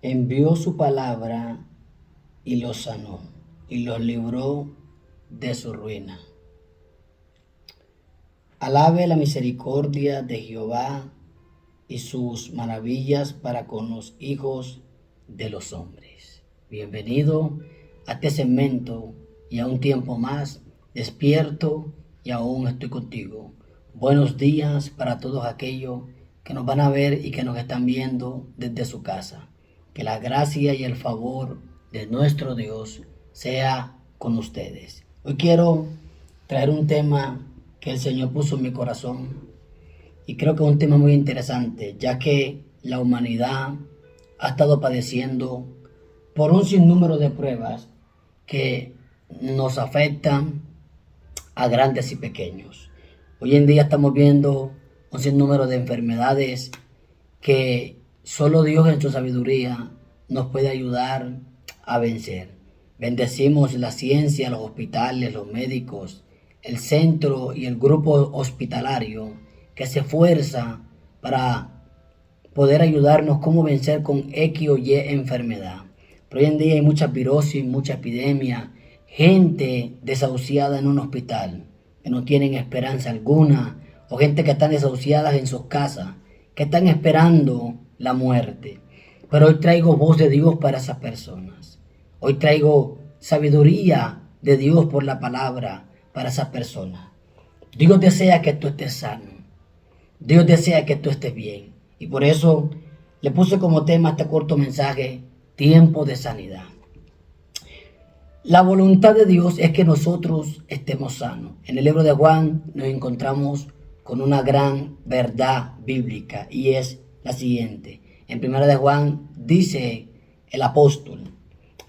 envió su palabra y los sanó y los libró de su ruina. Alabe la misericordia de Jehová y sus maravillas para con los hijos de los hombres. Bienvenido a este segmento y a un tiempo más, despierto y aún estoy contigo. Buenos días para todos aquellos que nos van a ver y que nos están viendo desde su casa. Que la gracia y el favor de nuestro Dios sea con ustedes. Hoy quiero traer un tema que el Señor puso en mi corazón y creo que es un tema muy interesante, ya que la humanidad ha estado padeciendo por un sinnúmero de pruebas que nos afectan a grandes y pequeños. Hoy en día estamos viendo un sinnúmero de enfermedades que solo Dios en su sabiduría nos puede ayudar a vencer. Bendecimos la ciencia, los hospitales, los médicos, el centro y el grupo hospitalario que se esfuerza para poder ayudarnos cómo vencer con X o Y enfermedad. Pero hoy en día hay mucha virosis, mucha epidemia, gente desahuciada en un hospital que no tienen esperanza alguna, o gente que están desahuciadas en sus casas, que están esperando la muerte. Pero hoy traigo voz de Dios para esas personas. Hoy traigo sabiduría de Dios por la palabra para esas personas. Dios desea que tú estés sano. Dios desea que tú estés bien. Y por eso le puse como tema este corto mensaje, tiempo de sanidad. La voluntad de Dios es que nosotros estemos sanos. En el libro de Juan nos encontramos con una gran verdad bíblica y es la siguiente. En 1 de Juan dice el apóstol: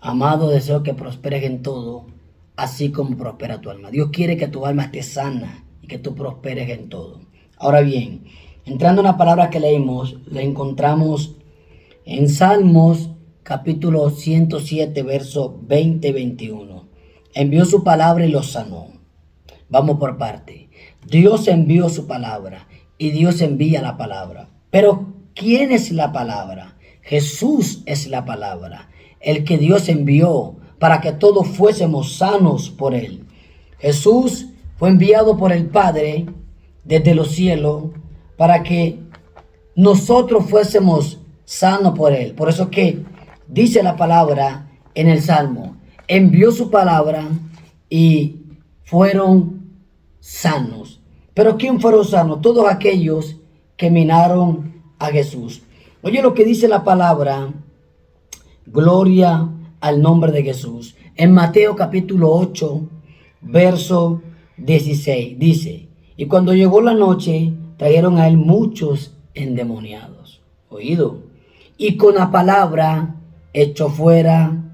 amado, deseo que prosperes en todo, así como prospera tu alma. Dios quiere que tu alma esté sana y que tú prosperes en todo. Ahora bien, entrando en la palabra que leímos, la encontramos en Salmos capítulo 107, verso 20-21. Envió su palabra y los sanó. Vamos por parte. Dios envió su palabra y Dios envía la palabra. Pero ¿quién es la palabra? Jesús es la palabra, el que Dios envió para que todos fuésemos sanos por él. Jesús fue enviado por el Padre desde los cielos para que nosotros fuésemos sanos por él. Por eso que dice la palabra en el Salmo, envió su palabra y fueron sanos. Pero ¿quién fueron sanos? Todos aquellos que miraron a Jesús. Oye lo que dice la palabra, gloria al nombre de Jesús. En Mateo capítulo 8, verso 16, dice: y cuando llegó la noche, trajeron a él muchos endemoniados. Oído. Y con la palabra echó fuera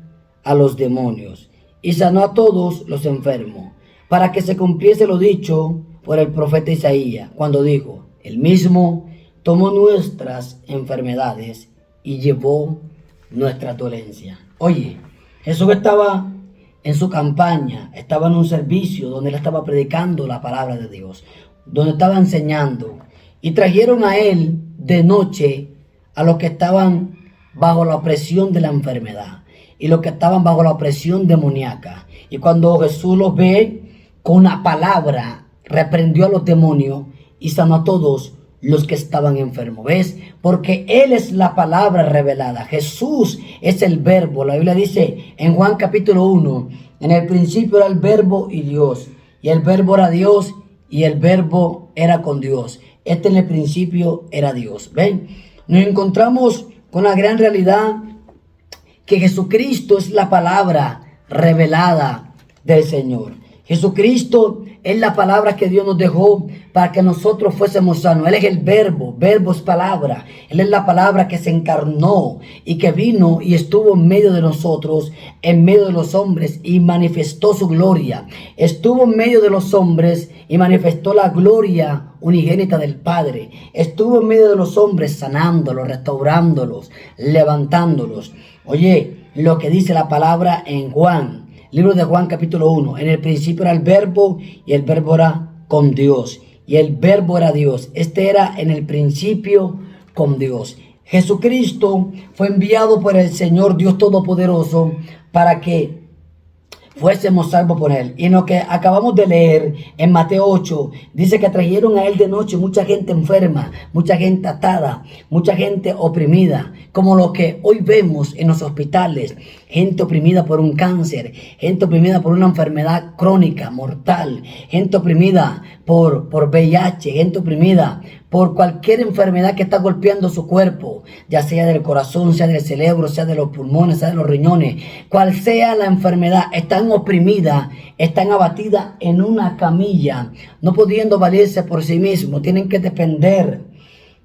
a los demonios y sanó a todos los enfermos, para que se cumpliese lo dicho por el profeta Isaías, cuando dijo: él mismo tomó nuestras enfermedades y llevó nuestra dolencia. Oye, Jesús estaba en su campaña, estaba en un servicio donde él estaba predicando la palabra de Dios, donde estaba enseñando, y trajeron a él de noche a los que estaban bajo la opresión de la enfermedad y los que estaban bajo la opresión demoníaca. Y cuando Jesús los ve, con la palabra reprendió a los demonios y sanó a todos los que estaban enfermos. ¿Ves? Porque él es la palabra revelada. Jesús es el verbo. La Biblia dice en Juan capítulo 1, en el principio era el verbo y Dios, y el verbo era Dios, y el verbo era con Dios. En el principio era Dios. ¿Ven? Nos encontramos con la gran realidad que Jesucristo es la palabra revelada del Señor. Jesucristo es la palabra que Dios nos dejó para que nosotros fuésemos sanos. Él es el verbo, verbo es palabra. Él es la palabra que se encarnó y que vino y estuvo en medio de nosotros, en medio de los hombres, y manifestó su gloria. Estuvo en medio de los hombres y manifestó la gloria unigénita del Padre. Estuvo en medio de los hombres sanándolos, restaurándolos, levantándolos. Oye, lo que dice la palabra en Juan, libro de Juan capítulo 1, en el principio era el verbo y el verbo era con Dios y el verbo era Dios. Este era en el principio con Dios. Jesucristo fue enviado por el Señor Dios Todopoderoso para que fuésemos salvos por él. Y en lo que acabamos de leer en Mateo 8, dice que trajeron a él de noche mucha gente enferma, mucha gente atada, mucha gente oprimida, como lo que hoy vemos en los hospitales, gente oprimida por un cáncer, gente oprimida por una enfermedad crónica, mortal, gente oprimida por VIH, gente oprimida por cualquier enfermedad que está golpeando su cuerpo, ya sea del corazón, sea del cerebro, sea de los pulmones, sea de los riñones, cual sea la enfermedad, están oprimidas, están abatidas en una camilla, no pudiendo valerse por sí mismos, tienen que depender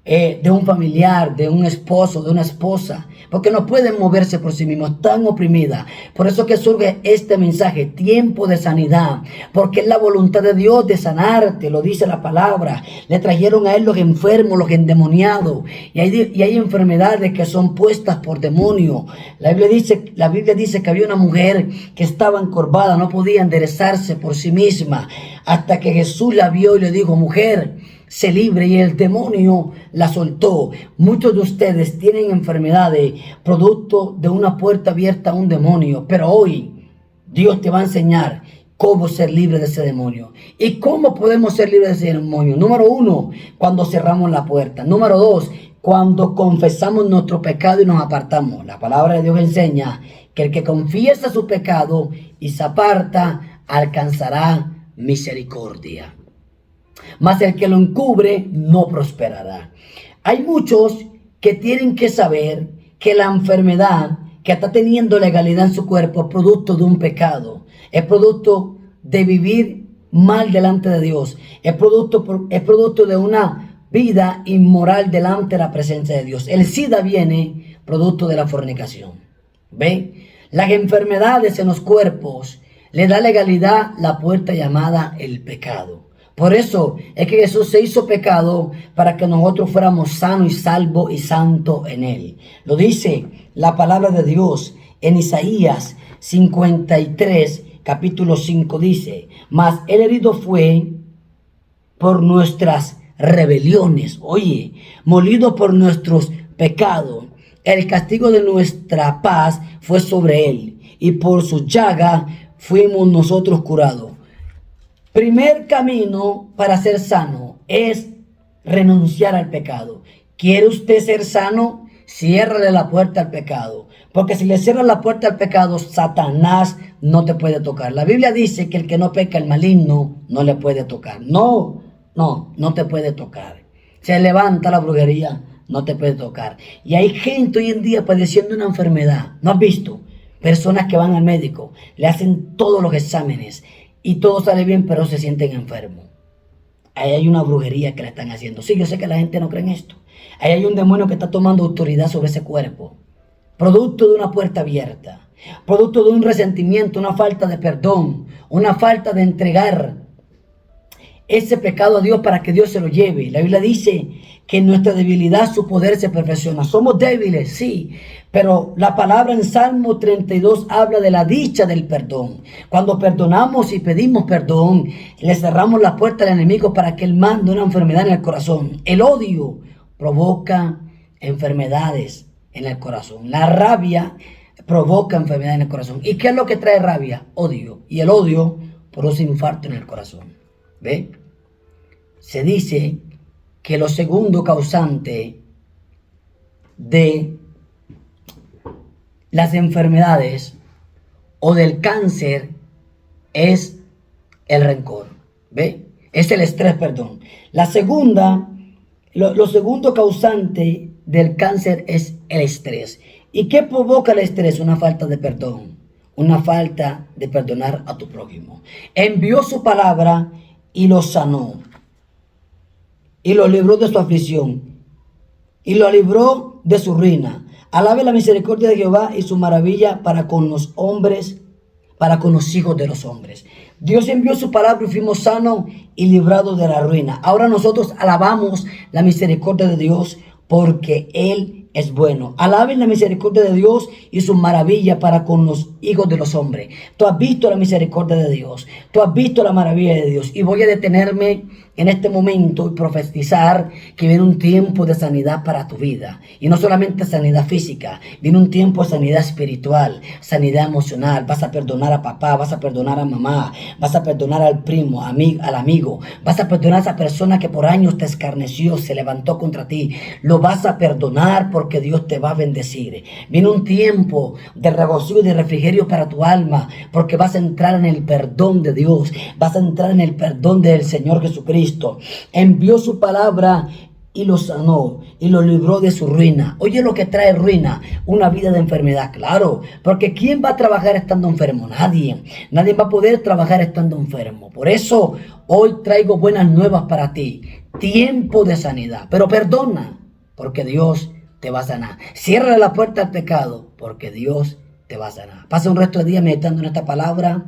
de un familiar, de un esposo, de una esposa, porque no pueden moverse por sí mismos, están oprimidas. Por eso que surge este mensaje, tiempo de sanidad, porque es la voluntad de Dios de sanarte, lo dice la palabra. Le trajeron a él los enfermos, los endemoniados, y hay enfermedades que son puestas por demonio. La Biblia dice que había una mujer que estaba encorvada, no podía enderezarse por sí misma, hasta que Jesús la vio y le dijo: mujer, sé libre, y el demonio la soltó. Muchos de ustedes tienen enfermedades producto de una puerta abierta a un demonio, pero hoy Dios te va a enseñar cómo ser libre de ese demonio. ¿Y cómo podemos ser libres de ese demonio? Número 1, cuando cerramos la puerta. Número 2, cuando confesamos nuestro pecado y nos apartamos. La palabra de Dios enseña que el que confiesa su pecado y se aparta alcanzará misericordia, mas el que lo encubre no prosperará. Hay muchos que tienen que saber que la enfermedad que está teniendo legalidad en su cuerpo es producto de un pecado, es producto de vivir mal delante de Dios, es producto de una vida inmoral delante de la presencia de Dios. El SIDA viene producto de la fornicación. ¿Ve? Las enfermedades en los cuerpos le da legalidad la puerta llamada el pecado. Por eso es que Jesús se hizo pecado para que nosotros fuéramos sanos y salvos y santos en él. Lo dice la palabra de Dios en Isaías 53, capítulo 5, dice: mas el herido fue por nuestras rebeliones, oye, molido por nuestros pecados. El castigo de nuestra paz fue sobre él, y por su llaga fuimos nosotros curados. Primer camino para ser sano es renunciar al pecado. ¿Quiere usted ser sano? Ciérrale la puerta al pecado. Porque si le cierras la puerta al pecado, Satanás no te puede tocar. La Biblia dice que el que no peca, el maligno, no le puede tocar. No te puede tocar. Se levanta la brujería, no te puede tocar. Y hay gente hoy en día padeciendo una enfermedad. ¿No has visto? Personas que van al médico, le hacen todos los exámenes y todo sale bien, pero se sienten enfermos. Ahí hay una brujería que le están haciendo. Sí, yo sé que la gente no cree en esto. Ahí hay un demonio que está tomando autoridad sobre ese cuerpo. Producto de una puerta abierta. Producto de un resentimiento, una falta de perdón, una falta de entregar ese pecado a Dios para que Dios se lo lleve. La Biblia dice que en nuestra debilidad su poder se perfecciona. Somos débiles, sí, pero la palabra en Salmo 32 habla de la dicha del perdón. Cuando perdonamos y pedimos perdón, le cerramos la puerta al enemigo para que él mande una enfermedad en el corazón. El odio provoca enfermedades en el corazón. La rabia provoca enfermedad en el corazón. ¿Y qué es lo que trae rabia? Odio. Y el odio produce infarto en el corazón. ¿Ve? Se dice que lo segundo causante de las enfermedades o del cáncer es el rencor. ¿Ve? Es el estrés, perdón. Lo segundo causante del cáncer es el estrés. ¿Y qué provoca el estrés? Una falta de perdón, una falta de perdonar a tu prójimo. Envió su palabra y lo sanó, y lo libró de su aflicción, y lo libró de su ruina. Alabe la misericordia de Jehová y su maravilla para con los hombres, para con los hijos de los hombres. Dios envió su palabra y fuimos sanos y librados de la ruina. Ahora nosotros alabamos la misericordia de Dios porque Él es bueno. Alaben la misericordia de Dios y su maravilla para con los hijos de los hombres. Tú has visto la misericordia de Dios. Tú has visto la maravilla de Dios. Y voy a detenerme en este momento y profetizar que viene un tiempo de sanidad para tu vida. Y no solamente sanidad física, viene un tiempo de sanidad espiritual, sanidad emocional. Vas a perdonar a papá, vas a perdonar a mamá, vas a perdonar al primo, al amigo. Vas a perdonar a esa persona que por años te escarneció, se levantó contra ti. Lo vas a perdonar porque Dios te va a bendecir. Viene un tiempo de regocijo y de refrigerio para tu alma, porque vas a entrar en el perdón de Dios, vas a entrar en el perdón del Señor Jesucristo. Envió su palabra y lo sanó y lo libró de su ruina. Oye lo que trae ruina, una vida de enfermedad, claro, porque ¿quién va a trabajar estando enfermo? Nadie. Nadie va a poder trabajar estando enfermo. Por eso hoy traigo buenas nuevas para ti. Tiempo de sanidad, pero perdona, porque Dios te va a sanar. Cierra la puerta al pecado, porque Dios te va a sanar. Pasa un resto de día meditando en esta palabra.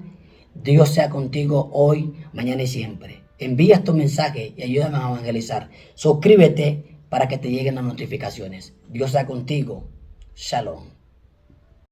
Dios sea contigo hoy, mañana y siempre. Envía estos mensajes y ayúdame a evangelizar. Suscríbete para que te lleguen las notificaciones. Dios sea contigo. Shalom.